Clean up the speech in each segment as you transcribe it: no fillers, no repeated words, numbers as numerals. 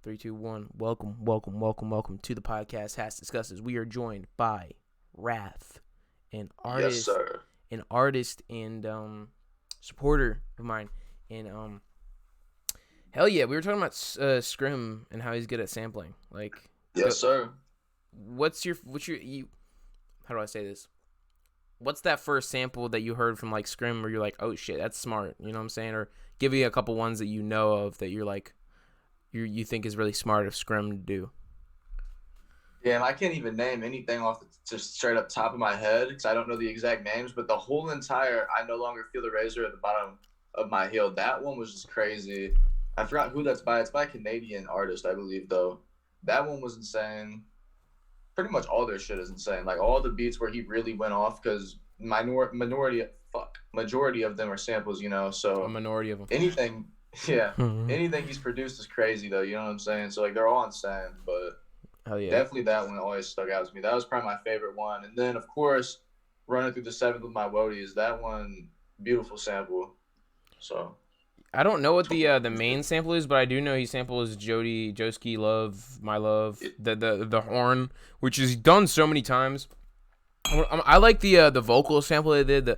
Three, two, one. Welcome to the podcast HASSDISCUSSES. We are joined by Wrath, an Yes, artist, sir. and supporter of mine. And hell yeah, we were talking about Scrim and how he's good at sampling. Like, Yes, sir. how do I say this? What's that first sample that you heard from like Scrim where you're like, oh shit, that's smart? You know what I'm saying? Or give me a couple ones that you know of that you're like, you think is really smart of Scrim to do. Damn, I can't even name anything off the just straight up top of my head because I don't know the exact names. But the whole entire "I No Longer Feel the Razor at the Bottom of My Heel" that one was just crazy. I forgot who that's by. It's by a Canadian artist, I believe, though. That one was insane. Pretty much all their shit is insane. Like all the beats where he really went off because majority of them are samples, A So minority of them. anything, yeah, Mm-hmm. anything he's produced is crazy though. You know what I'm saying? So like they're all insane, but. Hell yeah. Definitely that one always stuck out to me. That was probably my favorite one. And then, of course, Running Through the Seventh with My Woadies. That one, beautiful sample. So, I don't know what the main sample is, but I do know he samples Joski Love, My Love, it, the horn, which is done so many times. I like the vocal sample they did.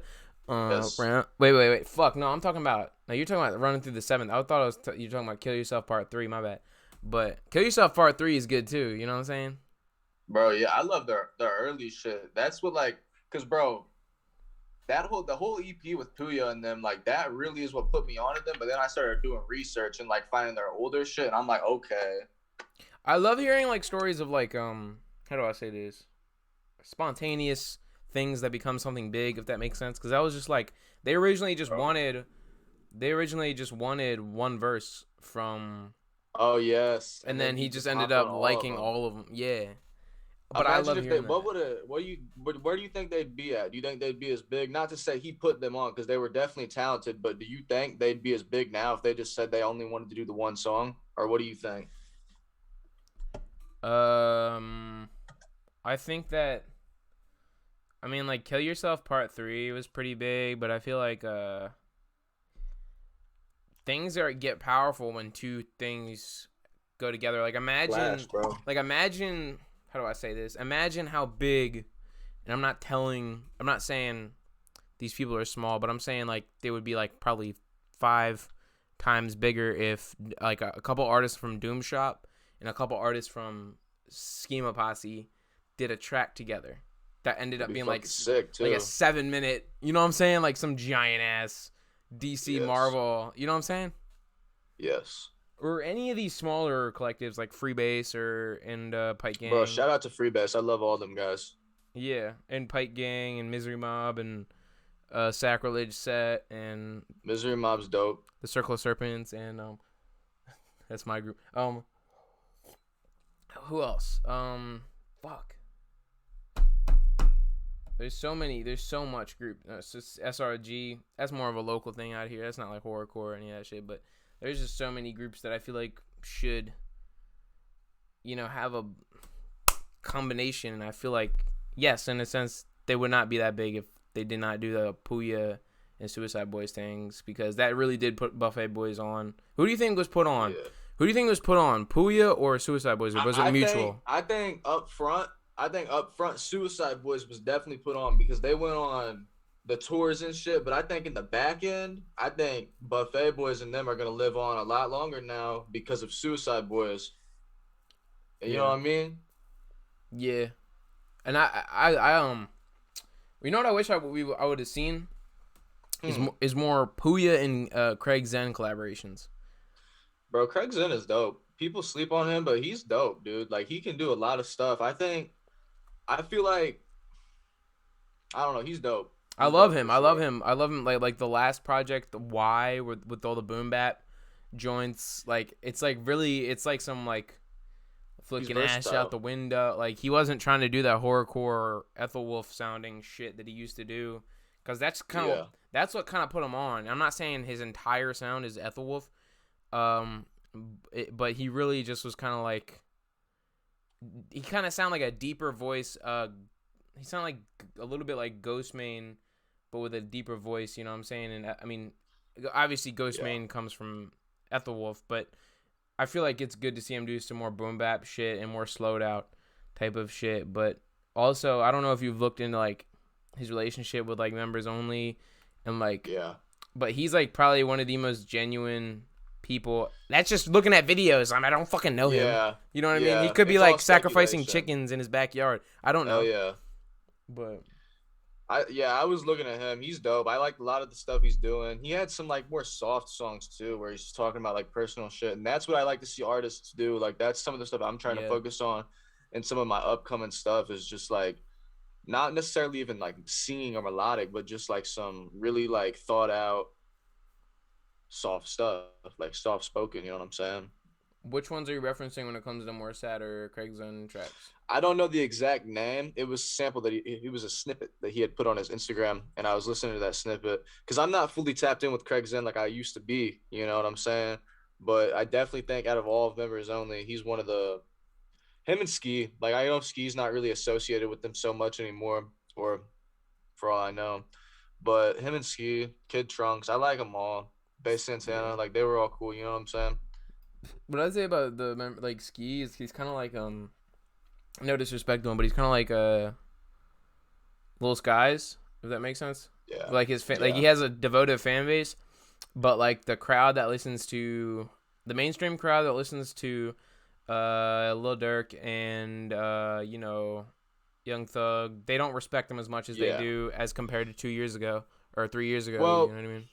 yes. Wait. Fuck, no, I'm talking about. No, you're talking about Running Through the Seventh. I thought you're talking about Kill Yourself Part 3, my bad. But Kill Yourself Part 3 is good too, you know what I'm saying? Bro, yeah, I love the early shit. That's what, like, because, bro, the whole EP with Puya and them, like, that really is what put me onto them. But then I started doing research and, like, finding their older shit. And I'm like, okay. I love hearing like stories of like how do I say this? Spontaneous things that become something big, if that makes sense. Because I was just like Bro. they originally just wanted one verse from, Oh, yes. and And then then he he just just ended hopped on up all of liking them. all of them. Yeah, but I Imagine love if they, hearing that. where do you think they'd be at? Do you think they'd be as big? Not to say he put them on because they were definitely talented, but do you think they'd be as big now if they just said they only wanted to do the one song? Or what do you think? Um, I think that I mean like Kill Yourself Part 3 was pretty big, but I feel like things are get powerful when two things go together. Flash, bro. Like imagine, how do I say this? Imagine how big, and I'm not saying these people are small, but I'm saying like they would be like probably 5 times bigger if like a couple artists from Doom Shop and a couple artists from Schema Posse did a track together that ended That'd up be being fucking sick like a too. 7 minute, you know what I'm saying? Like some giant ass DC Yes. Marvel, you know what I'm saying? Yes. Or any of these smaller collectives like Freebase or and Pike Bro, Gang, shout out to Freebase. I love all them guys. yeah, and Pike Gang and Misery Mob and Sacrilege Set and Misery Mob's dope. the Circle of Serpents and that's my group. Who else? Fuck. There's so many. There's so much group. It's just SRG. That's more of a local thing out here. That's not like horrorcore or any of that shit. But there's just so many groups that I feel like should, have a combination. And I feel like, yes, in a sense, they would not be that big if they did not do the Puya and Suicide Boys things, because that really did put Buffet Boys on. Who do you think was put on? Yeah. Who do you think was put on, Puya or Suicide Boys, or was it mutual? I think up front Suicide Boys was definitely put on because they went on the tours and shit. But I think in the back end, I think Buffet Boys and them are gonna live on a lot longer now because of Suicide Boys. You know Yeah, what I mean? yeah. And you know what I wish I would have seen Hmm. is more Puya and Craig Zen collaborations. Bro, Craig Zinn is dope. People sleep on him, but he's dope, dude. Like he can do a lot of stuff. I feel like I don't know, he's dope. I He's love dope him. for I love sure. him. I love him. Like the last project, the Y with all the boom bap joints. Like it's like really, it's like some like He's flicking ash out versatile. the window. Like he wasn't trying to do that horrorcore Ethelwolf sounding shit that he used to do, because Yeah. that's what kind of put him on. I'm not saying his entire sound is Ethelwolf, um, but he really just was kind of like, he kind of sounded like a deeper voice. He sounded like a little bit like Ghostmane, but with a deeper voice. You know what I'm saying? And I mean, obviously Yeah. Ghostmane comes from Ethelwolf, but I feel like it's good to see him do some more boom bap shit and more slowed out type of shit. But also, I don't know if you've looked into like his relationship with like members only, and like, Yeah. but he's like probably one of the most genuine people. That's just looking at videos. I don't fucking know him. Yeah. You know what I mean? He Yeah. could be It's all like sacrificing speculation. chickens in his backyard. I don't Hell know. yeah. But I was looking at him. He's dope. I like a lot of the stuff he's doing. He had some like more soft songs too, where he's talking about like personal shit, and that's what I like to see artists do. Like that's some of the stuff I'm trying to yeah, focus on, and some of my upcoming stuff is just like not necessarily even like singing or melodic, but just like some really like thought out soft stuff, like soft spoken. You know what I'm saying? which ones are you referencing when it comes to more sad or Craig's own tracks? I don't know the exact name. It was a sample that he was a snippet that he had put on his Instagram, and I was listening to that snippet because I'm not fully tapped in with Craig Zen like I used to be. You know what I'm saying? But I definitely think out of all of members only, he's one of the him and Ski. Like I know Ski's not really associated with them so much anymore, or for all I know. But him and Ski, Kid Trunks, I like them all. Bass Yeah. Santana, like they were all cool. You know what I'm saying? What I'd say about like Ski is he's kind of like no disrespect to him, but he's kind of like Little Skies, if that makes sense. Yeah, Like like he yeah, has a devoted fan base, but like the crowd that listens to the mainstream crowd that listens to Lil Durk and Young Thug, they don't respect them as much as they yeah. do as compared to 2 years ago or 3 years ago. You know Well, what I mean?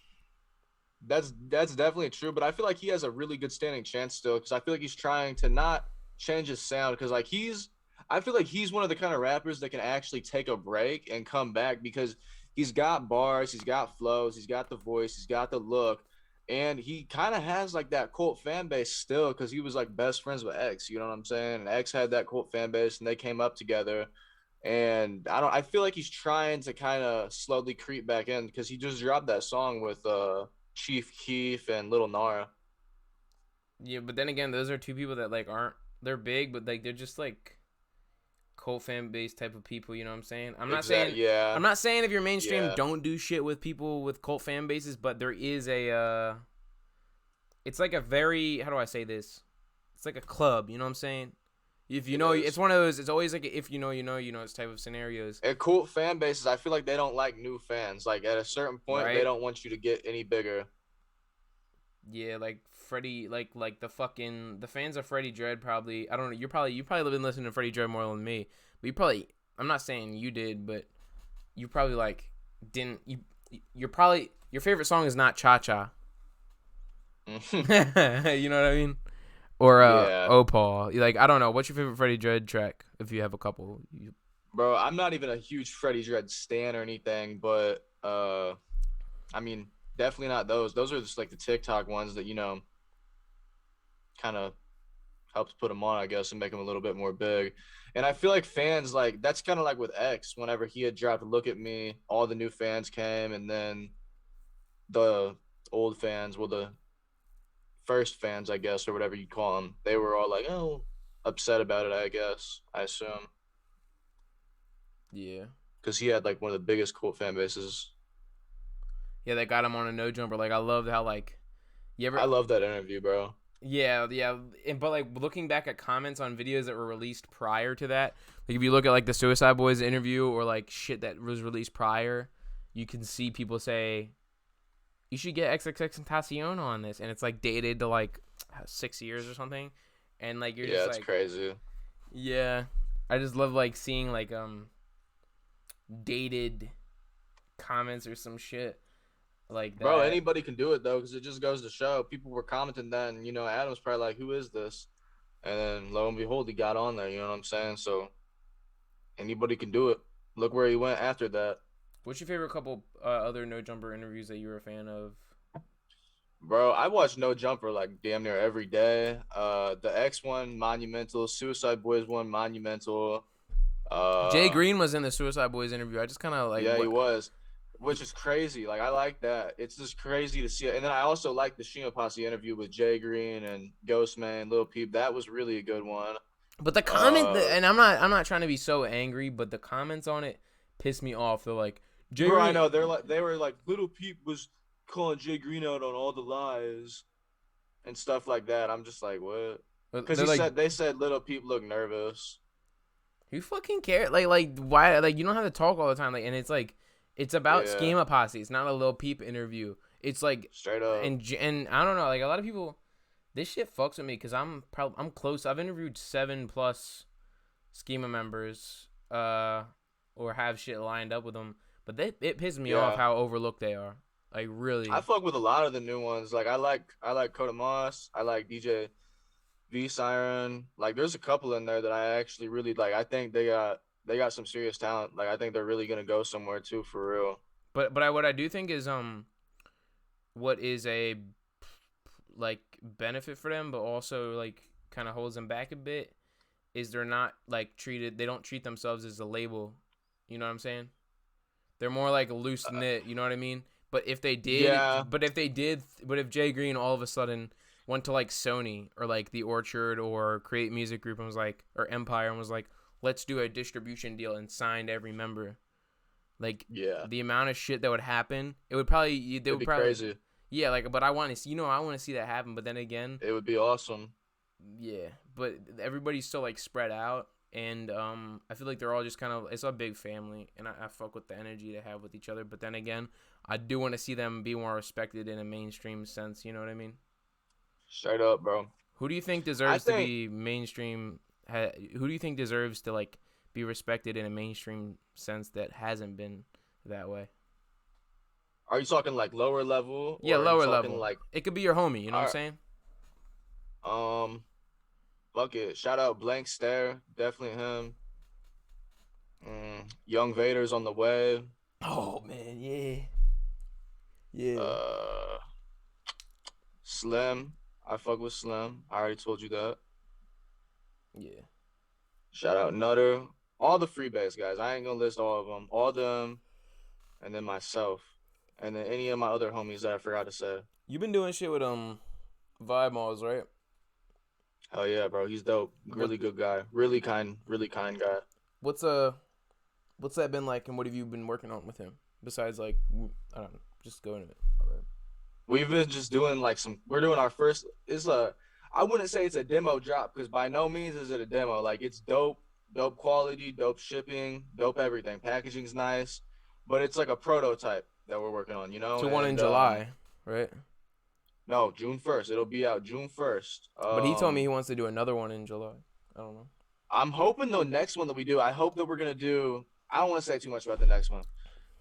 that's definitely true, but I feel like he has a really good standing chance still because I feel like he's trying to not change his sound because like I feel like he's one of the kind of rappers that can actually take a break and come back because he's got bars, he's got flows, he's got the voice, he's got the look, and he kind of has like that cult fan base still because he was like best friends with X, you know what I'm saying? And X had that cult fan base and they came up together. And I feel like he's trying to kind of slowly creep back in because he just dropped that song with Chief Keef and Little Nara. Yeah, but then again, those are two people that like aren't they're big, but like they're just like cult fan base type of people. You know what I'm saying? Exactly. Yeah. I'm not saying if you're mainstream, Yeah. don't do shit with people with cult fan bases, but there is a it's like a very how do I say this? It's like a club. You know what I'm saying? If you It know, it's is. one of those. It's always like a, if you know, it's type of scenarios, And cool fan bases, I feel like they don't like new fans. Like at a certain point, they right? don't want you to get any bigger. Yeah, like Freddie, like the fans of Freddie Dredd probably. I don't know. You probably been listening to Freddie Dredd more than me, but you probably. I'm not saying you did, but you probably like didn't. You're probably your favorite song is not Cha Cha. You know what I mean? Or Yeah. Opal. Like I don't know. What's your favorite Freddie Dredd track? If you have a couple. Bro, I'm not even a huge Freddie Dredd stan or anything, but I mean, definitely not those. Those are just like the TikTok ones that, kind of helps put him on, I guess, and make him a little bit more big. And I feel like fans like that's kind of like with X. Whenever he had dropped "Look at Me," all the new fans came, and then the old fans, well, the first fans, I guess, or whatever you call them, they were all like, "Oh, upset about it." I guess I assume Yeah. because he had like one of the biggest cult fan bases. Yeah, that got him on a no jumper. Like I loved how like you ever I love that interview, bro. yeah, but like looking back at comments on videos that were released prior to that, like if you look at like the Suicide Boys interview or like shit that was released prior, you can see people say you should get XXXTentacion on this, and it's like dated to like 6 years or something, and like you're Yeah, just it's like, crazy. yeah, I just love like seeing like dated comments or some shit like Bro, that. anybody can do it though, because it just goes to show. People were commenting then, Adam's probably like, "Who is this?" And then lo and behold, he got on there. You know what I'm saying? So anybody can do it. Look where he went after that, What's your favorite couple other no jumper interviews that you were a fan of? bro. I watch No Jumper like damn near every day. The X one, monumental. Suicide Boys one, monumental. Jay Uh, Green was in the Suicide Boys interview. I just kind of like yeah, he what. was, which is crazy. Like I like that. It's just crazy to see it. And then I also like the Shima Posse interview with Jay Green and Ghostman, Lil Peep. That was really a good one. But the comment, Uh, and I'm not trying to be so angry, but the comments on it piss me off. They're like Jay bro, I Green. know they were like Little Peep was calling Jay Green out on all the lies. and stuff like that. I'm just like, what? But Because they're like, they said little people look nervous. who fucking care? Like why? Like you don't have to talk all the time. Like, and it's like, it's about Yeah, Schema Posse. It's not a Lil Peep interview. It's like, straight up. and I don't know. Like a lot of people, this shit fucks with me because I'm close. I've interviewed 7+ Schema members, or have shit lined up with them. But it pisses me off Yeah, how overlooked they are. Like I really. fuck with a lot of the new ones. Like I like Coda Moss. I like DJ V Siren. Like there's a couple in there that I actually really like. I think they got some serious talent. Like I think they're really gonna go somewhere too for real. But what I do think is what is a like benefit for them, but also like kind of holds them back a bit is they're not like treated. They don't treat themselves as a label. You know what I'm saying? They're more like loose knit. You know what I mean? But if they did, Yeah, but if Jay Green all of a sudden went to like Sony or like The Orchard or Create Music Group and was like, or Empire and was like, let's do a distribution deal and signed every member, like yeah, the amount of shit that would happen, it would probably they it'd would be probably crazy. yeah, like, but I want to see, I want to see that happen. But then again, It would be awesome. yeah, but everybody's still like spread out, and I feel like they're all just kind of it's a big family, and I fuck with the energy they have with each other. But then again, I do want to see them be more respected in a mainstream sense. You know what I mean? Straight up, bro. Who do you think I deserves to think. be mainstream? Who do you think deserves to like be respected in a mainstream sense that hasn't been that way? Are you talking like lower level, Yeah, or are you lower talking level. like? It could be your homie. You know what I'm All saying? right, fuck it. Shout out Blank Stare, definitely him. Young Vader's on the way. Oh man, yeah, yeah, Uh, Slim, I fuck with Slim. I already told you that. yeah. Shout out Nutter. All the freebase guys. I ain't gonna list all of them. All them, and then myself, and then any of my other homies that I forgot to say. You've been doing shit with vibemalls, right? Hell yeah, bro. He's dope. What Really good guy. Really kind guy. what's what's that been like, and what have you been working on with him besides like I don't know, just going to it. All right. We've been just doing like some. We're doing our first. It's a. I wouldn't say it's a demo drop because by no means is it a demo. Like it's dope, dope quality, dope shipping, dope everything. Packaging's nice, but it's like a prototype that we're working on. You know, To one in and July, right? no, June 1st. It'll be out June 1st. But he told me he wants to do another one in July. I don't know. I'm hoping the next one that we do. I hope that we're gonna do. I don't want to say too much about the next one.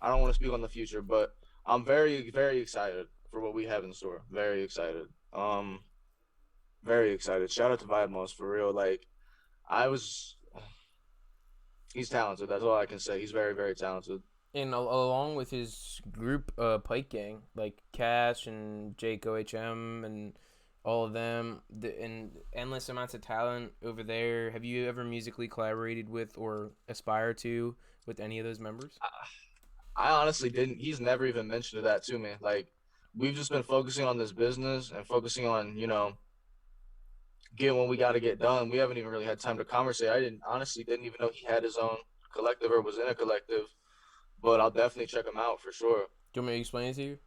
I don't want to speak on the future, but I'm very excited for what we have in store. Very excited. Very excited. Shout out to vibemalls for real. Like I was, he's talented. That's all I can say. He's very talented. And along with his group, Pike Gang, like Cash and Jake OHM and all of them, and endless amounts of talent over there. Have you ever musically collaborated with or aspire to with any of those members? I honestly didn't. He's never even mentioned that to me. Like we've just been focusing on this business and focusing on getting what we got to get done. We haven't even really had time to conversate. I didn't even know he had his own collective or was in a collective. But I'll definitely check him out for sure. Do you want me to explain it to you?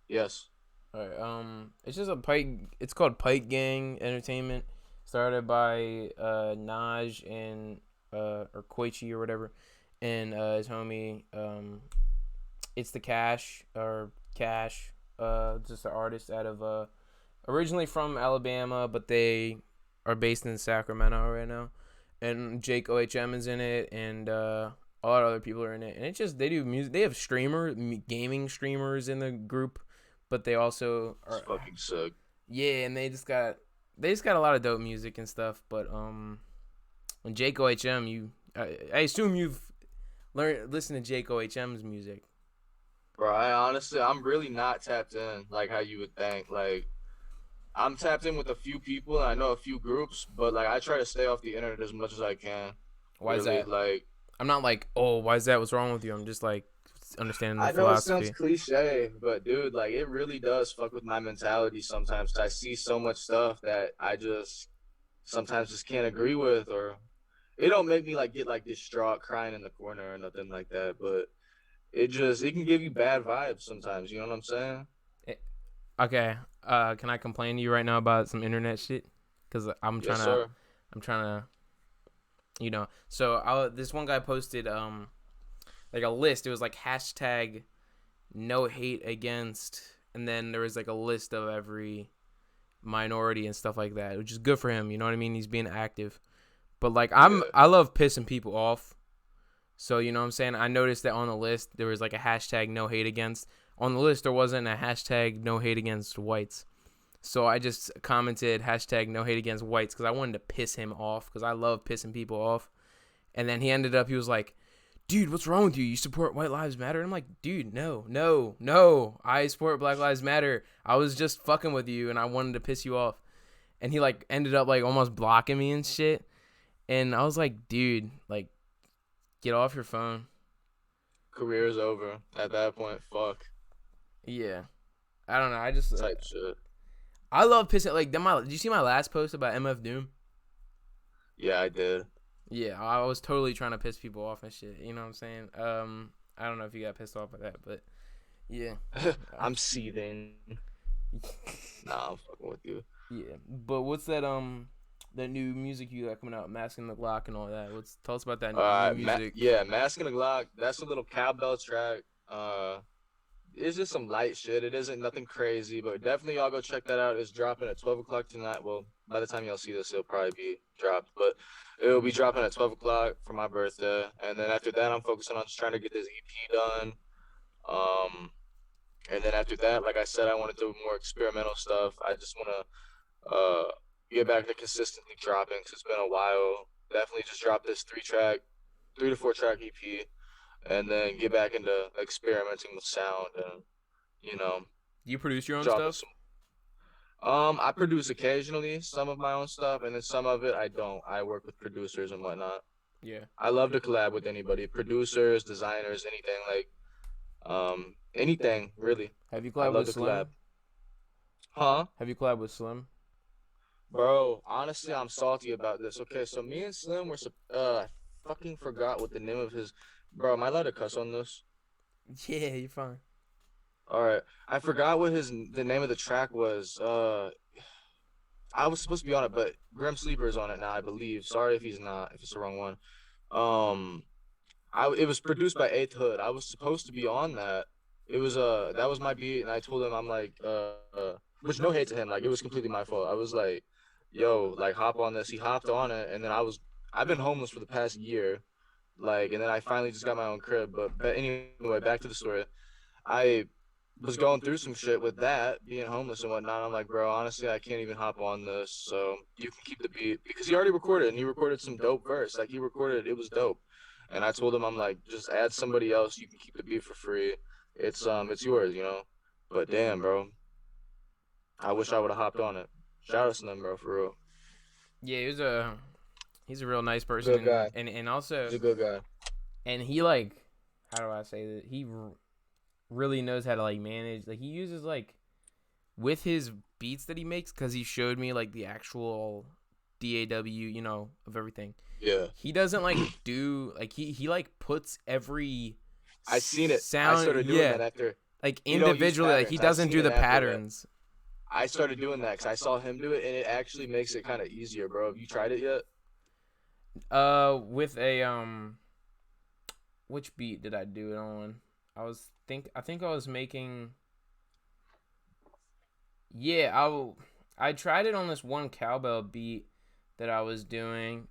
Yes. All right. It's just a Pike. It's called Pike Gang Entertainment. Started by Naj and or Koichi or whatever, and his homie. It's the Cash or Cash. Just an artist out of originally from Alabama, but they are based in Sacramento right now. And Jake OHM is in it, and a lot of other people are in it. And it's just they do music. They have gaming streamers in the group, but they also It's are fucking sick. yeah, and they just got a lot of dope music and stuff. But when Jake OHM, I assume you've listened to Jake OHM's music. Bro, I'm really not tapped in like how you would think. Like I'm tapped in with a few people and I know a few groups, but like I try to stay off the internet as much as I can. Why is Really, that? like I'm not like, oh, why is that? What's wrong with you? I'm just like understanding the I know it sounds philosophy. cliche, but dude, like it really does fuck with my mentality sometimes. I see so much stuff that I just sometimes just can't agree with, or it don't make me like get like distraught crying in the corner or nothing like that, but it can give you bad vibes sometimes, you know what I'm saying? Okay, can I complain to you right now about some internet shit? Cause Yes, sir. I'm trying to, So this one guy posted like a list. It was like hashtag no hate against, and then there was like a list of every minority and stuff like that, which is good for him. You know what I mean? He's being active. But like I love pissing people off. So you know what I'm saying? I noticed that on the list there was like a hashtag no hate against. On the list there wasn't a hashtag no hate against whites. So I just commented hashtag no hate against whites because I wanted to piss him off because I love pissing people off. And then he was like, dude, what's wrong with you? You support White Lives Matter? And I'm like, dude, no. I support Black Lives Matter. I was just fucking with you and I wanted to piss you off. And he like ended up like almost blocking me and shit. And I was like, dude, like, get off your phone. Career's over at that point. Fuck. Yeah. I don't know. I just Type shit. I love pissing. Like, did you see my last post about MF Doom? Yeah, I did. Yeah, I was totally trying to piss people off and shit. You know what I'm saying? I don't know if you got pissed off by that, but yeah. I'm seething. Nah, I'm fucking with you. Yeah, but what's that new music you got coming out, Masking the Glock and all that? Tell us about that new music. Masking the Glock. That's a little cowbell track. It's just some light shit. It isn't nothing crazy, but definitely y'all go check that out. It's dropping at 12 o'clock tonight. Well, by the time y'all see this, it'll probably be dropped, but it'll be dropping at 12 o'clock for my birthday. And then after that, I'm focusing on just trying to get this EP done. And then after that, like I said, I want to do more experimental stuff. I just want to get back to consistently dropping because it's been a while. Definitely just drop this 3 to 4 track EP. And then get back into experimenting with sound and, Do you produce your own stuff? I produce occasionally some of my own stuff, and then some of it I don't. I work with producers and whatnot. Yeah. I love to collab with anybody, producers, designers, anything really. Have you collabed with Slim? Huh? Have you collabed with Slim? Bro, honestly, I'm salty about this. Okay, so me and Slim were I fucking forgot what the name of his. Bro, am I allowed to cuss on this? Yeah, you're fine. All right, I forgot what the name of the track was. I was supposed to be on it, but Grim Sleeper is on it now, I believe. Sorry if he's not, if it's the wrong one. It was produced by Eighth Hood. I was supposed to be on that. It was that was my beat, and I told him I'm like which no hate to him, like it was completely my fault. I was like, yo, like hop on this. He hopped on it, and then I've been homeless for the past year. Like, and then I finally just got my own crib. But anyway, back to the story. I was going through some shit with that, being homeless and whatnot. I'm like, bro, honestly, I can't even hop on this. So you can keep the beat because he already recorded, and he recorded some dope verse. Like, it was dope. And I told him, I'm like, just add somebody else. You can keep the beat for free. It's yours, But damn, bro, I wish I would have hopped on it. Shout out to them, bro, for real. Yeah, he's a real nice person. Good guy. And also he's a good guy. And he like, how do I say that? He really knows how to like manage. Like he uses like with his beats that he makes, because he showed me like the actual DAW, of everything. Yeah. He doesn't like do like he like puts every. I seen it. Sound, I started doing that after. Like individually, like he doesn't do the patterns. I started doing that because I saw him do it, and it actually makes it kind of easier, bro. Have you tried it yet? With a which beat did I do it on? I think I was making. Yeah, I tried it on this one cowbell beat that I was doing.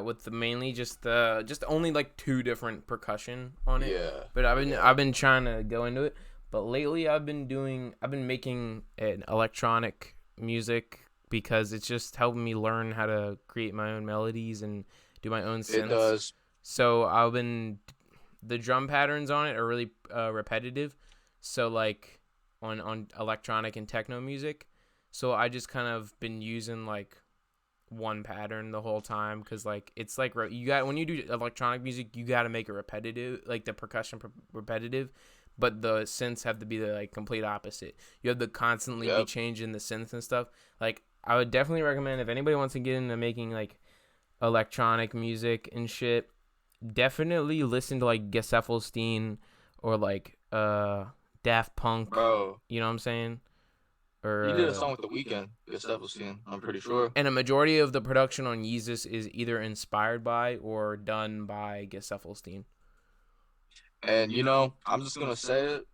With mainly just only like 2 different percussion on it. Yeah. But I've been trying to go into it. But lately I've been making an electronic music because it's just helping me learn how to create my own melodies and do my own synths. It does. So the drum patterns on it are really repetitive. So like on electronic and techno music. So I just kind of been using like one pattern the whole time because like it's like when you do electronic music, you got to make it repetitive, like the percussion repetitive. But the synths have to be the like complete opposite. You have to constantly be changing the synths and stuff. Like I would definitely recommend if anybody wants to get into making like electronic music and shit, definitely listen to like Gesaffelstein or like Daft Punk. Bro. You know what I'm saying? Or He did a song with The Weeknd. Gustafsson, I'm pretty sure. and a majority of the production on Yeezus is either inspired by or done by Gustafsson. And I'm just gonna say it.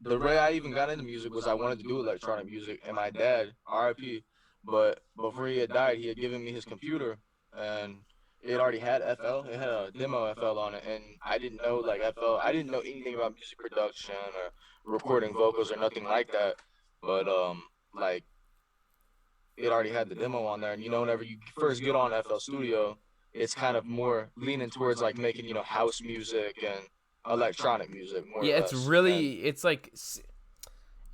The way I even got into music was I wanted to do electronic music, and my dad, R.I.P. But before he had died, he had given me his computer, and it already had FL. It had a demo FL on it, and I didn't know like FL. I didn't know anything about music production or recording vocals or nothing like that. But like it already had the demo on there, and whenever you first get on FL Studio, it's kind of more leaning towards like making house music and electronic music more or Yeah, it's less. And really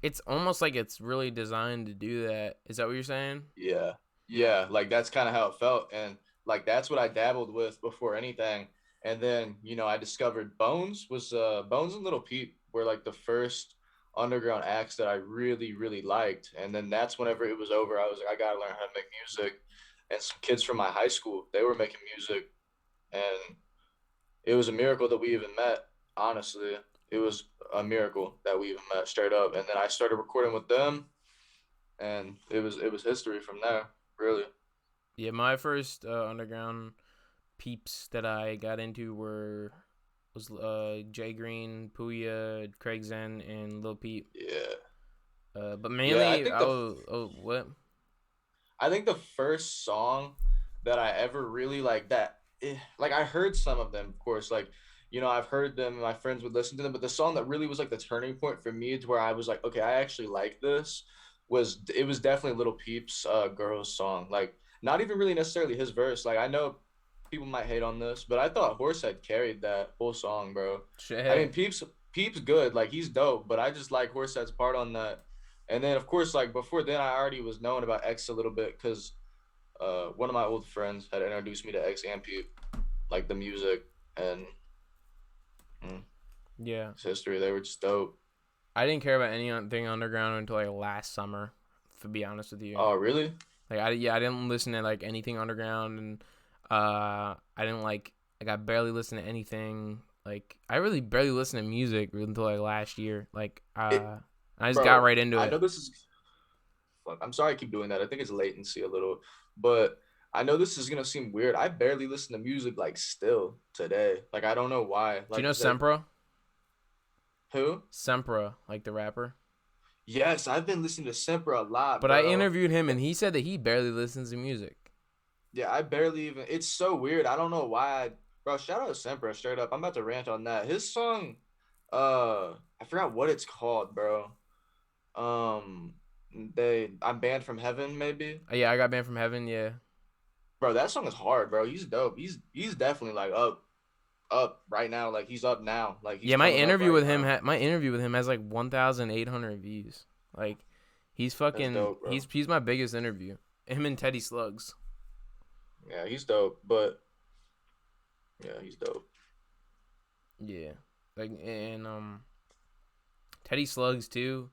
it's almost like it's really designed to do that. Is that what you're saying? yeah, like that's kind of how it felt, and like that's what I dabbled with before anything. And then I discovered Bones and Little Peep were like the first underground acts that I really really liked. And then that's whenever it was over, I was like, I gotta learn how to make music. And some kids from my high school, they were making music, and it was a miracle that we even met. Honestly, it was a miracle that we even met straight up. And then I started recording with them, and it was history from there. Really. Yeah, my first underground peeps that I got into was Jay Green, Puya, Craig Zen, and Lil Peep. Yeah. But Yeah, mainly, what? I think the first song that I ever really like that, like I heard some of them, of course, like I've heard them, my friends would listen to them, but the song that really was like the turning point for me to where I was like, okay, I actually like this, was definitely Little Peep's "Girls" song. Like not even really necessarily his verse. Like I know people might hate on this, but I thought Horsehead carried that whole song, bro. I mean, Shit. Peep's good, like he's dope, but I just like Horsehead's part on that. And then of course, like before then, I already was knowing about X a little bit because one of my old friends had introduced me to X and Peep, like the music, and Yeah. it's history. They were just dope. I didn't care about anything underground until like last summer, to be honest with you. Oh, really? Like I didn't listen to like anything underground, and I didn't like I barely listened to anything. Like I really barely listened to music until like last year. Like It, I just got bro, right into I it. know this is. Fuck, I'm sorry I keep doing that. I think it's latency a little, but I know this is gonna seem weird. I barely listen to music like still today. Like I don't know why. Do you Like, know cause I, Sempra? who? Sempra, like the rapper. Yes, I've been listening to Simper a lot, But I bro. interviewed him, and he said that he barely listens to music. Yeah, I barely even. It's so weird. I don't know why. Bro, shout out to Simper straight up. I'm about to rant on that. His song, I forgot what it's called, bro. Um, I'm banned from heaven, maybe. Yeah, I got banned from heaven. Yeah. Bro, that song is hard, bro. He's dope. He's definitely like up right now. Like he's up now. Like he's Yeah, my coming up interview right with him now. my interview with him has like 1,800 views. Like he's That's fucking dope, bro. he's my biggest interview. Him and Teddy Slugs. Yeah, he's dope. But yeah, he's dope. Yeah. Like and Teddy Slugs too.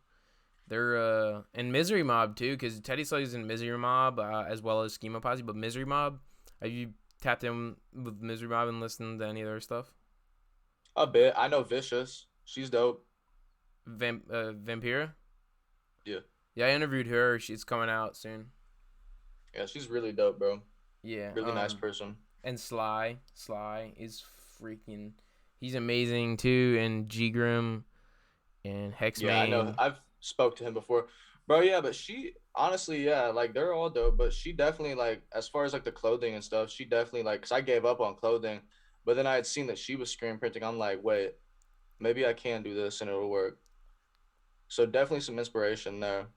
They're and Misery Mob too, because Teddy Slugs is in Misery Mob as well as Schema Posse. But Misery Mob, have you tapped in with Misery Mob and listened to any of their stuff? A bit. I know Vicious. She's dope. Vampira. Yeah. Yeah, I interviewed her. She's coming out soon. Yeah, she's really dope, bro. Yeah. Really nice person. And Sly is freaking. He's amazing too. And G Grim and Hexmane. Yeah, I know. I've spoke to him before, bro. Yeah, but she honestly, yeah, like they're all dope. But she definitely like, as far as like the clothing and stuff, she definitely like, cause I gave up on clothing, but then I had seen that she was screen printing. I'm like, wait, maybe I can do this and it'll work. So definitely some inspiration there.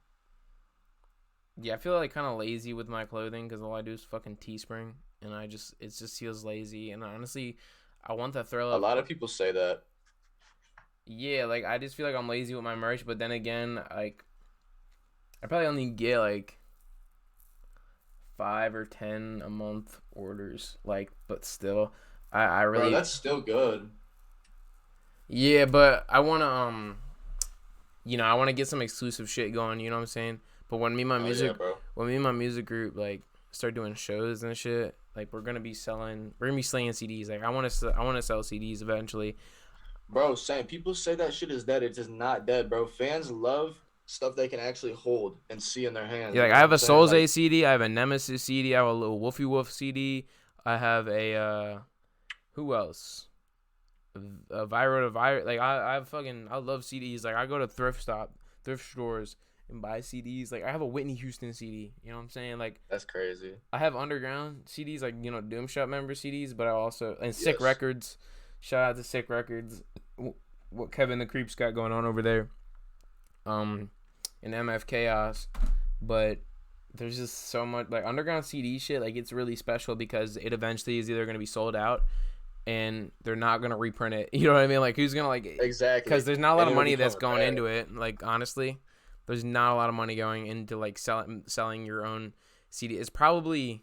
Yeah, I feel like kind of lazy with my clothing because all I do is fucking Teespring, and it just feels lazy. And honestly, I want to throw A up. lot of people say that. Yeah, like I just feel like I'm lazy with my merch, but then again, like I probably only get like 5 or 10 a month orders. Like, but still, I Bro, really that's still good. yeah, but I wanna I wanna get some exclusive shit going. You know what I'm saying? But Oh yeah, bro. when me and my music group like start doing shows and shit, like we're gonna be slinging CDs. Like I wanna sell CDs eventually. Bro, same. People say that shit is dead. It is not dead, bro. Fans love stuff they can actually hold and see in their hands. Yeah, You like know I what have I'm a saying? Souls A Like, CD, I have a Nemesis CD, I have a little Wolfie Wolf CD, I have a who else? A Viro to Viro. Like I love CDs. Like I go to thrift stores and buy CDs. Like I have a Whitney Houston CD. You know what I'm saying? Like that's crazy. I have underground CDs, like Doom Shop member CDs, but I also and Sick Yes. Records. Shout out to Sick Records. What Kevin the Creep's got going on over there. In MF Chaos, but there's just so much like underground CD shit. Like it's really special because it eventually is either gonna be sold out and they're not gonna reprint it. You know what I mean? Like who's gonna like? Because Exactly. there's not a lot And of it'll money become that's going rare. into it. Like honestly, there's not a lot of money going into like selling your own CD. It's probably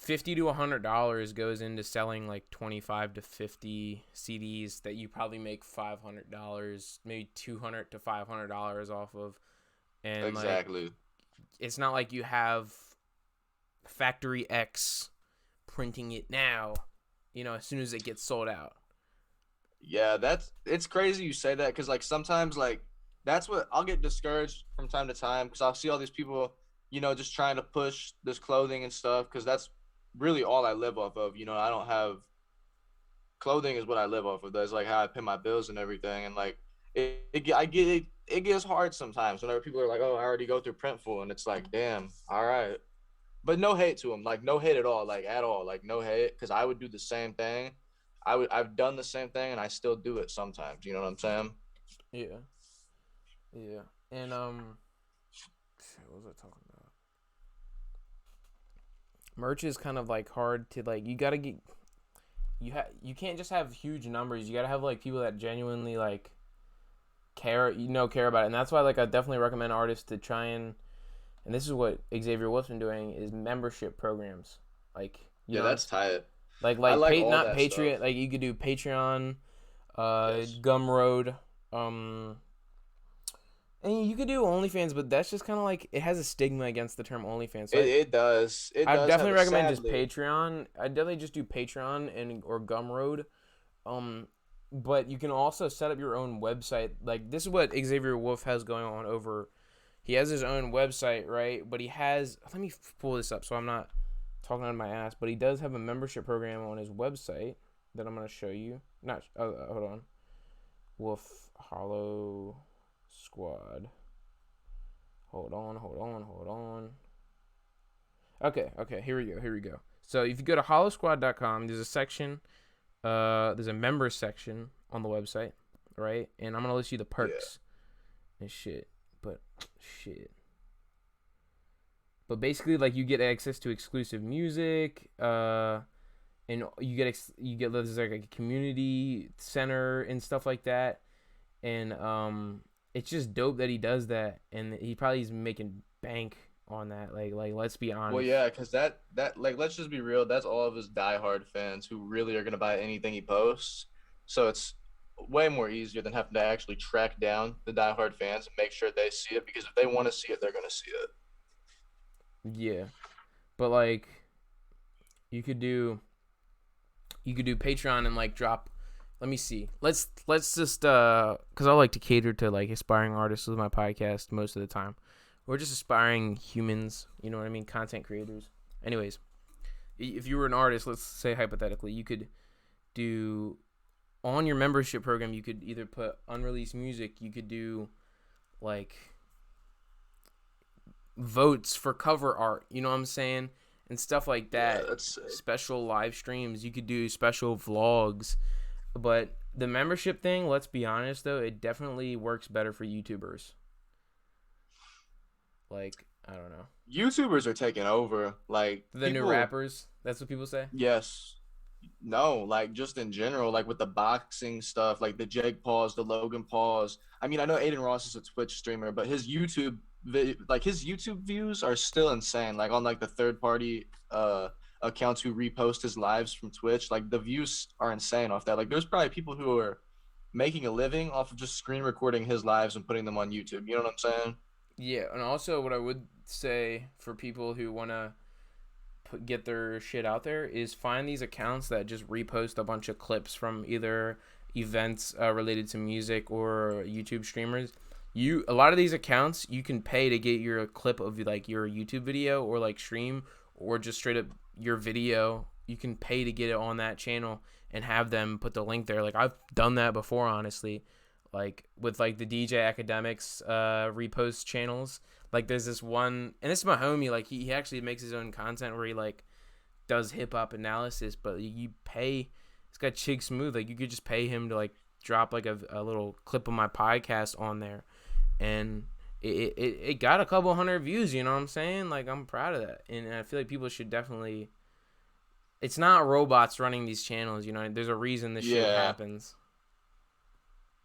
$50 to $100 goes into selling like 25 to 50 CDs that you probably make $500, maybe $200 to $500 off of, and like Exactly. it's not like you have Factory X printing it now, as soon as it gets sold out. Yeah, it's crazy you say that because like sometimes like that's what I'll get discouraged from time to time because I'll see all these people, just trying to push this clothing and stuff because that's really all I live off of. I don't have clothing is what I live off of. That's like how I pay my bills and everything. And like I get it. It gets hard sometimes whenever people are like, "Oh, I already go through Printful," and it's like, "Damn, all right." But no hate to them, like no hate at all, like at all, like no hate, because I would do the same thing. I've done the same thing, and I still do it sometimes. You know what I'm saying? Yeah, yeah, and what was I talking about? Merch is kind of like hard to like. You gotta get you can't just have huge numbers. You gotta have like people that genuinely like care about it, and that's why like I definitely recommend artists to try and this is what Xavier Wolf's been doing is membership programs, like Yeah, that's tight. I like like all not that stuff. Patreon, like you could do Patreon, Yes. Gumroad, and you could do OnlyFans, but that's just kind of like it has a stigma against the term OnlyFans. So It does. It I does have definitely a recommend just sadly. Patreon. I definitely just do Patreon and or Gumroad. Um, but you can also set up your own website. Like this is what Xavier Wolf has going on over. He has his own website, right? But he has. Let me pull this up so I'm not talking out of my ass. But he does have a membership program on his website that I'm gonna show you. Not. Hold on. Wolf Hollow Squad. Hold on. Hold on. Hold on. Okay. Here we go. So if you go to hollowsquad.com, there's a section. There's a member section on the website, right? And I'm gonna list you the Yeah. perks and shit. But shit. But basically, like you get access to exclusive music. And you get there's like a community center and stuff like that. And it's just dope that he does that, and he probably is making bank on that. Like let's be Well, honest. yeah, because that like let's just be real. That's all of his diehard fans who really are gonna buy anything he posts. So it's way more easier than having to actually track down the diehard fans and make sure they see it because if they want to see it, they're gonna see it. Yeah, but like you could do Patreon and like drop. Let me see. Let's just because I like to cater to like aspiring artists with my podcast most of the time. We're just aspiring humans. You know what I mean? Content creators. Anyways, if you were an artist, let's say hypothetically, you could do on your membership program. You could either put unreleased music. You could do like votes for cover art. You know what I'm saying? And stuff like Yeah, that. that's sick. Special live streams. You could do special vlogs. But the membership thing, let's be honest though, it definitely works better for YouTubers. Like, I don't know. YouTubers are taking over. Like The new people, rappers, that's what people say. yes, no, like just in general, like with the boxing stuff, like the Jake Pauls, the Logan Pauls. I mean, I know Aiden Ross is a Twitch streamer, but his YouTube views are still insane. Like on like the third party accounts who repost his lives from Twitch, like the views are insane off that. Like there's probably people who are making a living off of just screen recording his lives and putting them on YouTube. You know what I'm saying? Yeah, and also what I would say for people who want to get their shit out there is find these accounts that just repost a bunch of clips from either events related to music or YouTube streamers. A lot of these accounts you can pay to get your clip of like your YouTube video or like stream or just straight up your video. You can pay to get it on that channel and have them put the link there. Like I've done that before, honestly. Like with like the DJ Academics repost channels. Like there's this one, and this is my homie. Like he actually makes his own content where he like does hip hop analysis, but you pay. It's got Chig Smooth. Like you could just pay him to like drop like a little clip of my podcast on there, and it got a couple hundred views. You know what I'm saying? Like I'm proud of that, and I feel like people should definitely. It's not robots running these channels. You know, there's a reason this shit happens.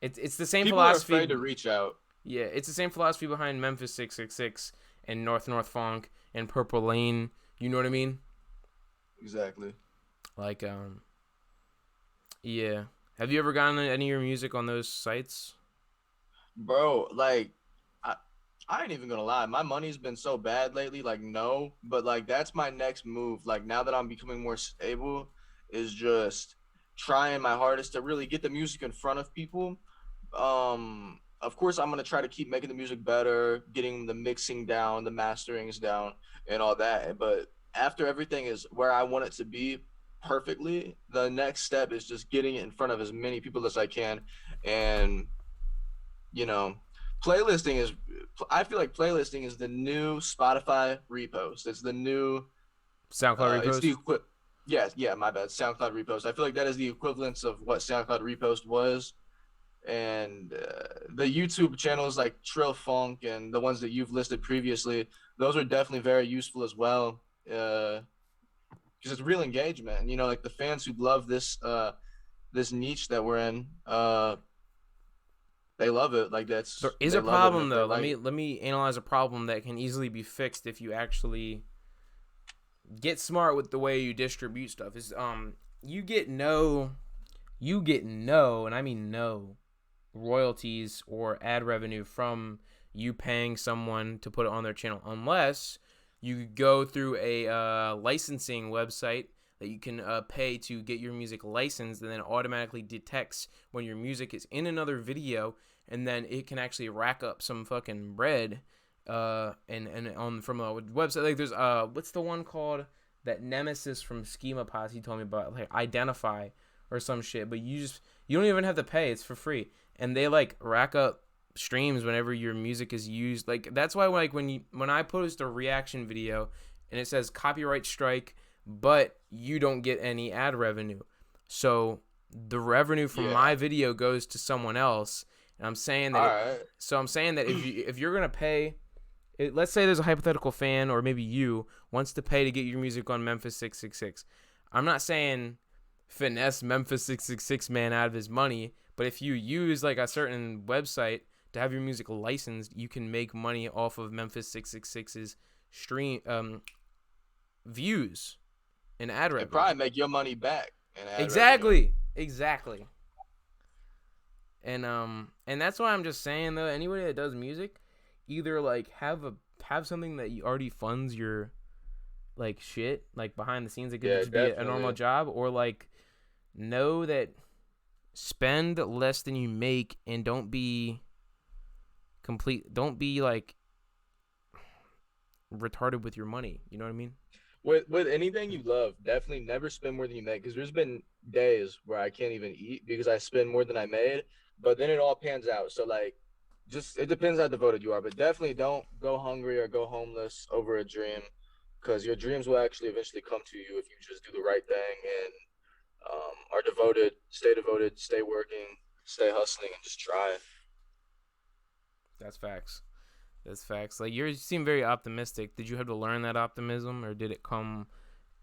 It's the same People philosophy. People are afraid to reach out. Yeah, it's the same philosophy behind Memphis 666 and North Funk and Purple Lane. You know what I mean? Exactly. Like, yeah. Have you ever gotten any of your music on those sites? Bro, like, I ain't even gonna lie. My money's been so bad lately. Like, no, but like that's my next move. Like now that I'm becoming more stable, is just trying my hardest to really get the music in front of people. Of course, I'm gonna try to keep making the music better, getting the mixing down, the masterings down, and all that. But after everything is where I want it to be perfectly, the next step is just getting it in front of as many people as I can, and you know. Playlisting is, I feel like playlisting is the new Spotify repost. It's the new SoundCloud repost. It's the yeah, my bad. SoundCloud repost. I feel like that is the equivalence of what SoundCloud repost was, and the YouTube channels like Trill Funk and the ones that you've listed previously, those are definitely very useful as well, because it's real engagement. And, you know, like the fans who love this this niche that we're in, they love it. Like that's there is a problem though. Let me analyze a problem that can easily be fixed if you actually get smart with the way you distribute stuff. Is you get no, and I mean no, royalties or ad revenue from you paying someone to put it on their channel unless you go through a licensing website that you can pay to get your music licensed, and then automatically detects when your music is in another video, and then it can actually rack up some fucking bread. And on from a website like there's what's the one called that Nemesis from Schema Posse told me about, like Identify or some shit, but you don't even have to pay, it's for free, and they like rack up streams whenever your music is used. Like that's why like when I post a reaction video and it says copyright strike, but you don't get any ad revenue. So the revenue from my video goes to someone else. And I'm saying that if you're going to pay, let's say there's a hypothetical fan or maybe you wants to pay to get your music on Memphis 666. I'm not saying finesse Memphis 666 man out of his money, but if you use like a certain website to have your music licensed, you can make money off of Memphis 666's stream views. And ad revenue. Probably make your money back. Exactly. And that's why I'm just saying though, anybody that does music, either like have something that you already funds your like shit like behind the scenes. It could just be a normal job, or like know that spend less than you make and don't be like retarded with your money. You know what I mean? With anything you love, definitely never spend more than you make, because there's been days where I can't even eat because I spend more than I made, but then it all pans out. So like, just it depends how devoted you are, but definitely don't go hungry or go homeless over a dream, because your dreams will actually eventually come to you if you just do the right thing and are devoted, stay working, stay hustling, and just try. That's facts. Like you seem very optimistic. Did you have to learn that optimism, or did it come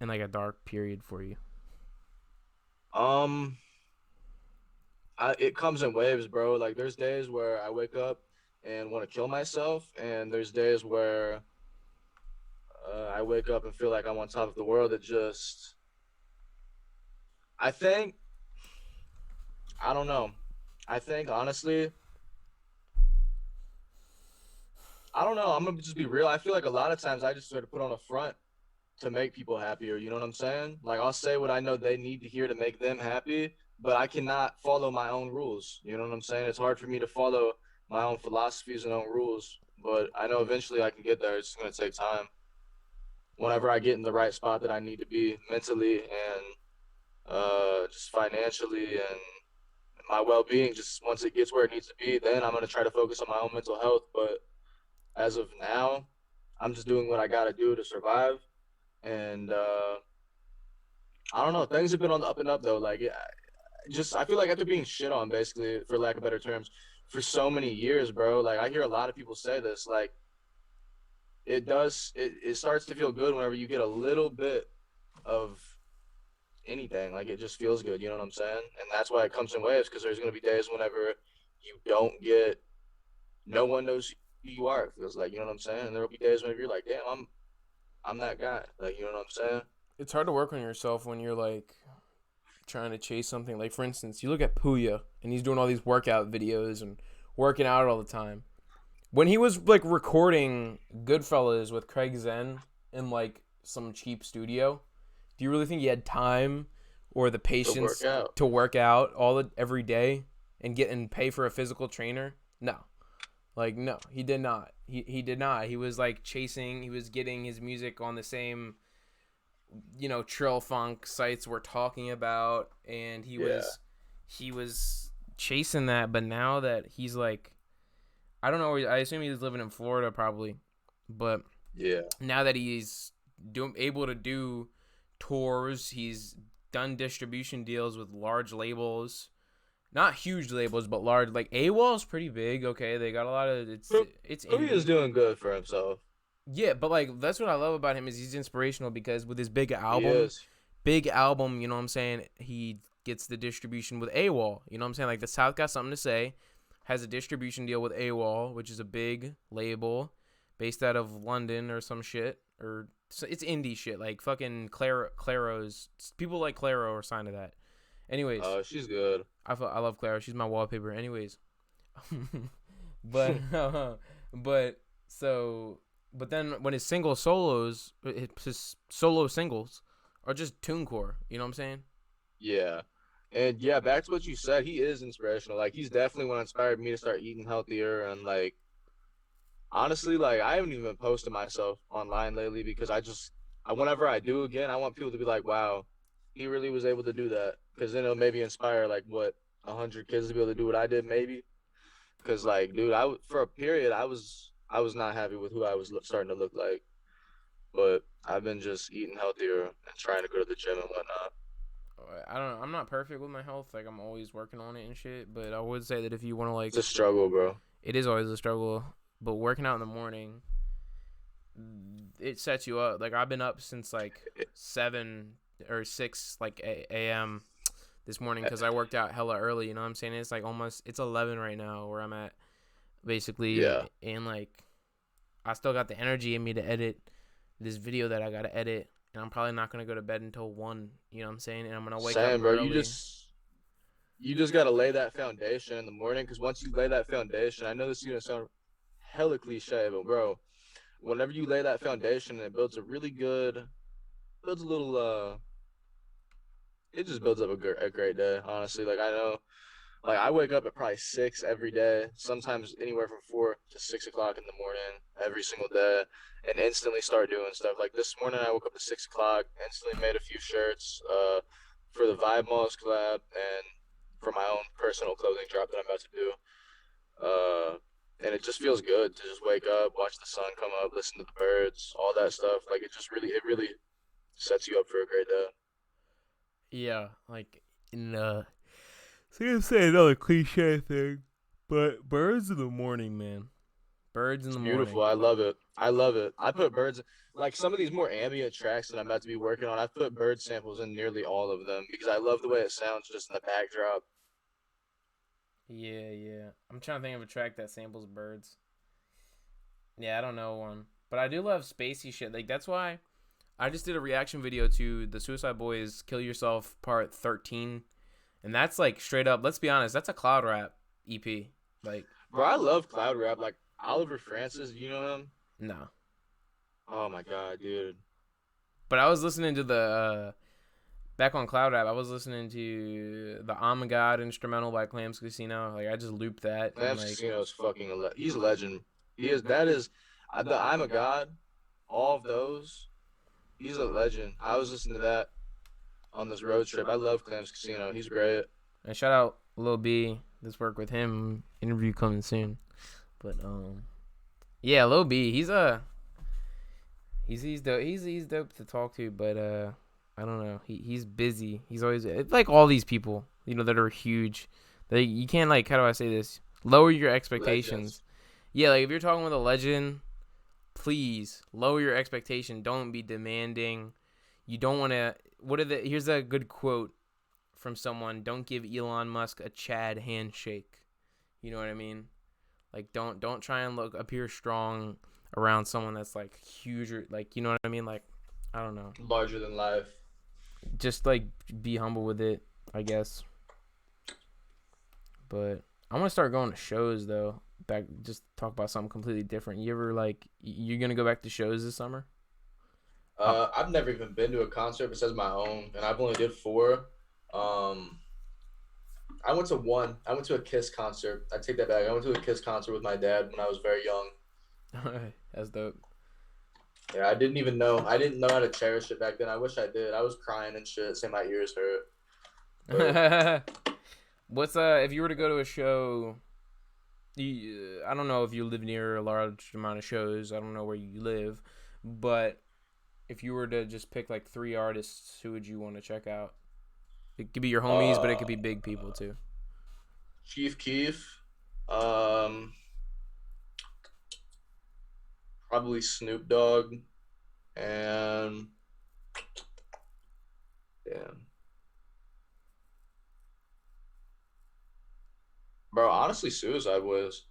in like a dark period for you? It comes in waves, bro. Like there's days where I wake up and want to kill myself, and there's days where I wake up and feel like I'm on top of the world. I don't know. I think honestly, I don't know. I'm gonna just be real. I feel like a lot of times I just sort of put on a front to make people happier. You know what I'm saying? Like I'll say what I know they need to hear to make them happy, but I cannot follow my own rules. You know what I'm saying? It's hard for me to follow my own philosophies and own rules. But I know eventually I can get there. It's gonna take time. Whenever I get in the right spot that I need to be mentally and just financially and my well-being, just once it gets where it needs to be, then I'm gonna try to focus on my own mental health. But as of now, I'm just doing what I gotta do to survive. And I don't know. Things have been on the up and up though. Like, just I feel like after being shit on, basically, for lack of better terms, for so many years, bro. Like, I hear a lot of people say this. Like, it starts to feel good whenever you get a little bit of anything. Like, it just feels good. You know what I'm saying? And that's why it comes in waves, because there's gonna be days whenever you don't get, no one knows who you are. It feels like, you know what I'm saying? And there'll be days whenever you're like, damn, I'm that guy. Like, you know what I'm saying? It's hard to work on yourself when you're like trying to chase something. Like, for instance, you look at Puya and he's doing all these workout videos and working out all the time. When he was like recording Goodfellas with Craig Zen in like some cheap studio, do you really think he had time or the patience to work out every day and get and pay for a physical trainer? No. Like, no, he did not. He did not. He was like chasing, he was getting his music on the same, trill funk sites we're talking about, and he was chasing that. But now that he's like, I don't know, I assume he's living in Florida probably, but yeah, now that he's able to do tours, he's done distribution deals with large labels. Not huge labels, but large. Like, AWOL's pretty big. Okay, they got a lot of it's He is doing good for himself. Yeah, but like that's what I love about him is he's inspirational because with his big album, you know what I'm saying, he gets the distribution with AWOL. You know what I'm saying? Like, the South Got Something to Say has a distribution deal with AWOL, which is a big label based out of London or some shit, or it's indie shit. Like fucking Claro's people like Claro are signed to that. Anyways, she's good. I love Clara. She's my wallpaper. Anyways, but then when his his solo singles are just TuneCore. You know what I'm saying? Yeah, and yeah, back to what you said. He is inspirational. Like, he's definitely what inspired me to start eating healthier. And like, honestly, like, I haven't even been posting myself online lately because whenever I do again, I want people to be like, wow, he really was able to do that. Because then it'll maybe inspire like 100 kids to be able to do what I did, maybe. Because like, dude, for a period I was not happy with who I was starting to look like, but I've been just eating healthier and trying to go to the gym and whatnot. I don't know. I'm not perfect with my health. Like, I'm always working on it and shit. But I would say that if you want to like, it's a struggle, bro. It is always a struggle. But working out in the morning, it sets you up. Like, I've been up since like 7 or 6 like a.m. this morning because I worked out hella early. You know what I'm saying? It's like it's 11 right now where I'm at, basically. Yeah. And like, I still got the energy in me to edit this video that I gotta edit, and I'm probably not gonna go to bed until 1. You know what I'm saying? And I'm gonna wake up bro. early. You just gotta lay that foundation in the morning, because once you lay that foundation, I know this is gonna sound hella cliche, but bro, whenever you lay that foundation, it builds a little it just builds up a great day, honestly. Like, I know, like, I wake up at probably 6 every day, sometimes anywhere from 4 to 6 o'clock in the morning every single day, and instantly start doing stuff. Like, this morning I woke up at 6 o'clock, instantly made a few shirts for the vibemalls collab and for my own personal clothing drop that I'm about to do. And it just feels good to just wake up, watch the sun come up, listen to the birds, all that stuff. Like, it really sets you up for a great day. Yeah, like, so I'm gonna say another cliche thing, but birds in the morning, man. Birds in the morning. Beautiful. I love it. I put birds, like, some of these more ambient tracks that I'm about to be working on, I've put bird samples in nearly all of them because I love the way it sounds just in the backdrop. Yeah. I'm trying to think of a track that samples birds. Yeah, I don't know one. But I do love spacey shit. Like, that's why I just did a reaction video to the Suicide Boys Kill Yourself Part 13. And that's like straight up, let's be honest, that's a cloud rap EP. Like, bro, I love cloud rap. Like, Oliver Francis, you know him? No. Oh my god, dude. But I was listening to back on Cloud App, I was listening to the I'm a God instrumental by Clams Casino. Like I just looped that and Lance like Casino's fucking he's a legend. He is. That is the I'm a God. All of those. He's a legend. I was listening to that on this road trip. I love Clams Casino. He's great. and shout out Lil B. This work with him interview coming soon. But yeah, Lil B. He's dope. He's dope to talk to, but I don't know. He's busy. He's always it's like all these people, that are huge. You can't like how do I say this? Lower your expectations. Legends. Yeah, like if you're talking with a legend, please lower your expectation. Don't be demanding. You don't want to. Here's a good quote from someone. Don't give Elon Musk a Chad handshake. You know what I mean? Like don't try and appear strong around someone that's like huge or like you know what I mean? Like I don't know. Larger than life. Just like be humble with it, I guess. But I want to start going to shows though. Just talk about something completely different. You ever like you're gonna go back to shows this summer? I've never even been to a concert besides my own, and I've only did 4. I went to one. I went to a Kiss concert. I take that back. I went to a Kiss concert with my dad when I was very young. That's dope. Yeah, I didn't know how to cherish it back then. I wish I did. I was crying and shit, saying my ears hurt. But, What's if you were to go to a show? I don't know if you live near a large amount of shows. I don't know where you live, but if you were to just pick like 3 artists, who would you want to check out? It could be your homies, but it could be big people too. Chief Keef, probably Snoop Dogg, and damn, bro. Honestly, Suicide Boys.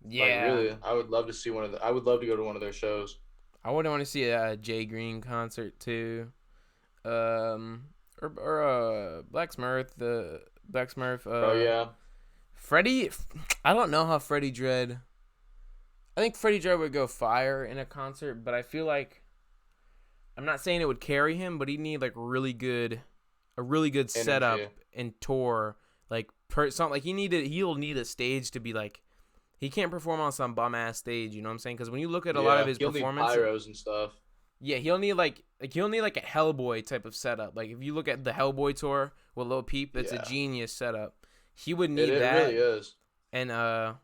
Yeah, Like really, I would love to see I would love to go to one of their shows. I wouldn't want to see a Jay Green concert too. Or Black Smurf, the Black Smurf. Oh yeah. Freddie, I don't know how Freddie Dredd. I think Freddie Dredd would go fire in a concert, but I feel like I'm not saying it would carry him, but he'd need like a really good setup and tour. Like something like he'll need a stage to be like. He can't perform on some bum ass stage, you know what I'm saying? Because when you look at a lot of his performances, need pyros and stuff. yeah, he'll need like a Hellboy type of setup. Like if you look at the Hellboy tour with Lil Peep, it's a genius setup. He would need that. It really is. And I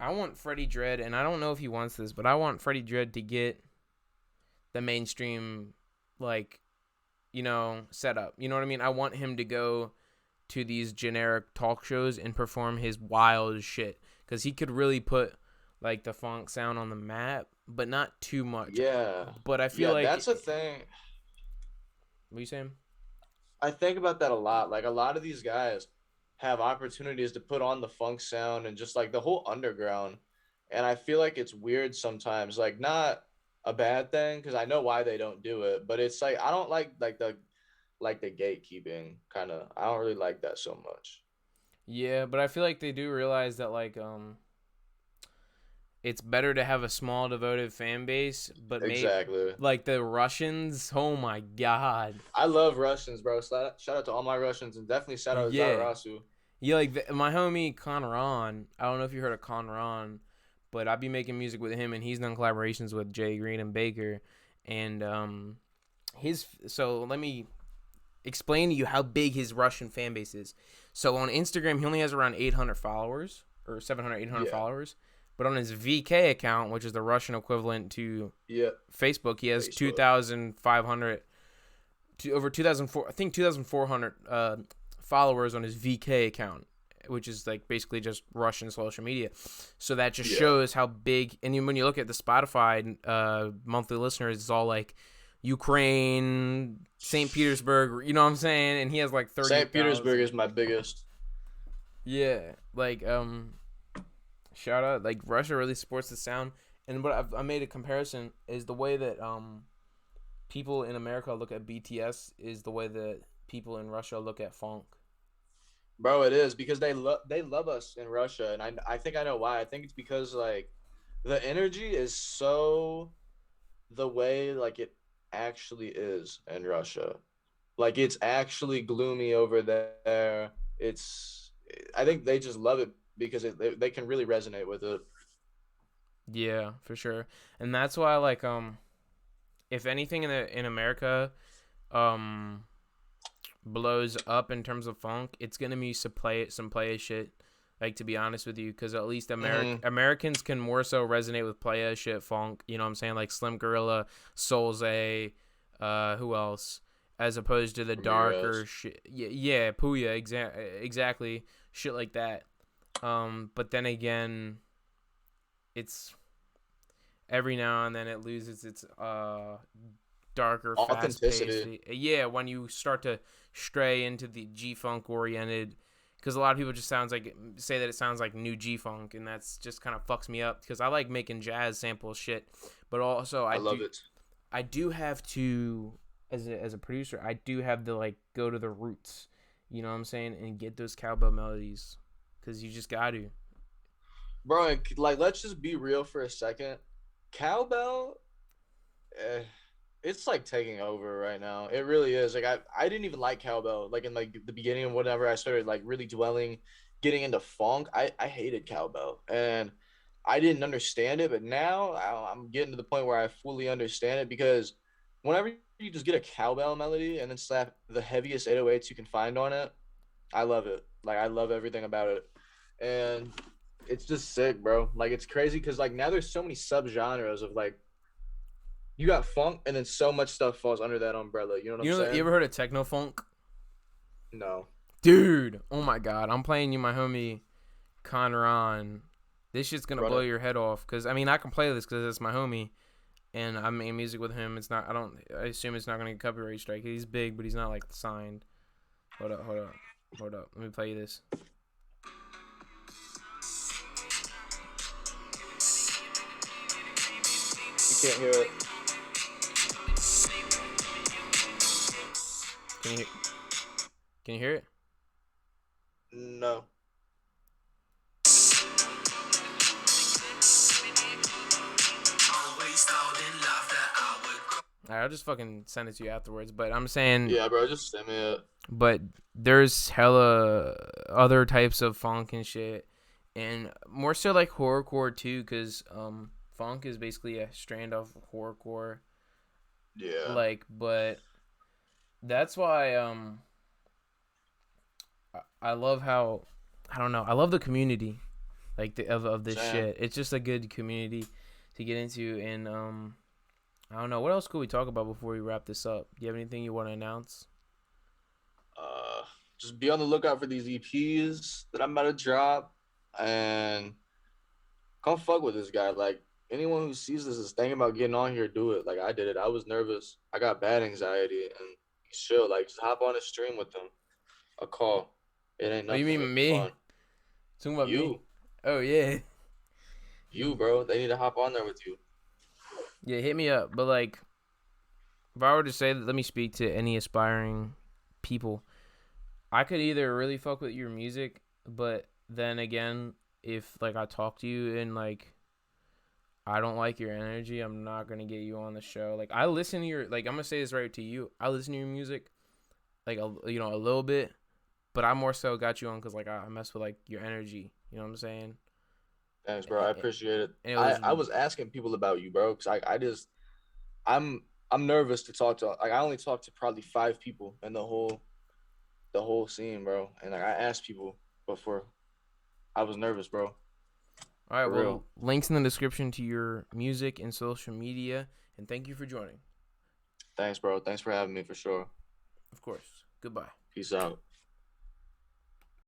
want Freddie Dredd, and I don't know if he wants this, but I want Freddie Dredd to get the mainstream setup. You know what I mean? I want him to go to these generic talk shows and perform his wild shit, because he could really put like the funk sound on the map, but not too much. Yeah. But I feel like that's a thing. What are you saying? I think about that a lot. Like a lot of these guys have opportunities to put on the funk sound and just like the whole underground. And I feel like it's weird sometimes, like not a bad thing, because I know why they don't do it, but it's like I don't like the gatekeeping kind of. I don't really like that so much. Yeah, but I feel like they do realize that it's better to have a small devoted fan base, but exactly like the Russians. Oh my god, I love Russians, bro. Shout out to all my Russians, and definitely shout out to Zarasu. Yeah, like my homie Conran. I don't know if you heard of Conran, but I be making music with him, and he's done collaborations with Jay Green and Baker, and So let me explain to you how big his Russian fan base is. So on Instagram, he only has around 800 followers, or 700, 800 followers. But on his VK account, which is the Russian equivalent to Facebook, he has 2,500 to over 2,400 followers on his VK account, which is like basically just Russian social media. So that just shows how big. And when you look at the Spotify monthly listeners, it's all like Ukraine, St. Petersburg, you know what I'm saying? And he has like 30. St. Petersburg is my biggest. Yeah, like shout out, like Russia really supports the sound. And what I made a comparison is the way that people in America look at BTS is the way that people in Russia look at funk. Bro, it is, because they love us in Russia, and I think I know why. I think it's because like the energy is so the way like it actually is in Russia. Like it's actually gloomy over there. I think they just love it because they can really resonate with it. Yeah, for sure. And that's why like if anything in America um blows up in terms of funk, it's gonna be some playa shit. Like to be honest with you, because at least Americans can more so resonate with playa shit funk. You know what I'm saying? Like Slim Gorilla, Soul's who else? As opposed to the darker Ramirez. shit. Yeah, Puya, exactly, shit like that. But then again, it's every now and then it loses its darker, fast paced. Authenticity. Yeah, when you start to stray into the G funk oriented, because a lot of people just say that it sounds like new G funk, and that's just kind of fucks me up because I like making jazz sample shit, but also I love it. I do have to as a producer I do have to like go to the roots, you know what I'm saying, and get those cowbell melodies, because you just got to. Bro, like let's just be real for a second. Cowbell, eh, it's like taking over right now. It really is. Like I didn't even like cowbell. Like in like the beginning of whatever I started like really getting into funk. I hated cowbell and I didn't understand it. But now I'm getting to the point where I fully understand it because whenever you just get a cowbell melody and then slap the heaviest 808s you can find on it, I love it. Like I love everything about it, and it's just sick, bro. Like it's crazy because like now there's so many subgenres of like you got funk, and then so much stuff falls under that umbrella. You know what I'm You saying? ever heard of techno funk? No. Dude, oh my god, I'm playing you my homie Conron. This shit's gonna Run blow it. your head off. Cause I mean, I can play this because it's my homie, and I'm making music with him. It's not. I don't. I assume it's not gonna get copyright strike. He's big, but he's not like signed. Hold up. Let me play you this. You can't hear it. Can you can you hear it? No. Alright, I'll just fucking send it to you afterwards. But I'm saying, Yeah, bro. Just send me it. but there's hella other types of funk and shit, and more so like horrorcore too, because funk is basically a strand of horrorcore. Yeah. Like, but that's why I love how, I don't know, I love the community, like of this Same. shit. It's just a good community to get into, and I don't know, what else could we talk about before we wrap this up? Do you have anything you want to announce? Uh, just be on the lookout for these EPs that I'm about to drop, and come fuck with this guy. Like anyone who sees this is thinking about getting on here, do it. Like I did it. I was nervous. I got bad anxiety, and he's chill. Like just hop on a stream with them. A call. It ain't Oh, you nothing. mean It'd be me? fun. Talking about me? You, Oh yeah, bro. They need to hop on there with you. yeah. Hit me up. But like, if I were to say, let me speak to any aspiring people, I could either really fuck with your music, but then again, if like I talk to you and like I don't like your energy, I'm not gonna get you on the show. Like I listen to your, like I'm gonna say this right to you. I listen to your music, like a little bit, but I more so got you on because like I mess with like your energy. You know what I'm saying? Thanks, bro. I appreciate it. And it was I was asking people about you, bro, because I just I'm I'm nervous to talk to. Like I only talked to probably 5 people in the whole scene, bro. And like I asked people before. I was nervous, bro. all right. For real. Well, links in the description to your music and social media, and thank you for joining. Thanks, bro. Thanks for having me for sure. Of course. Goodbye. Peace out.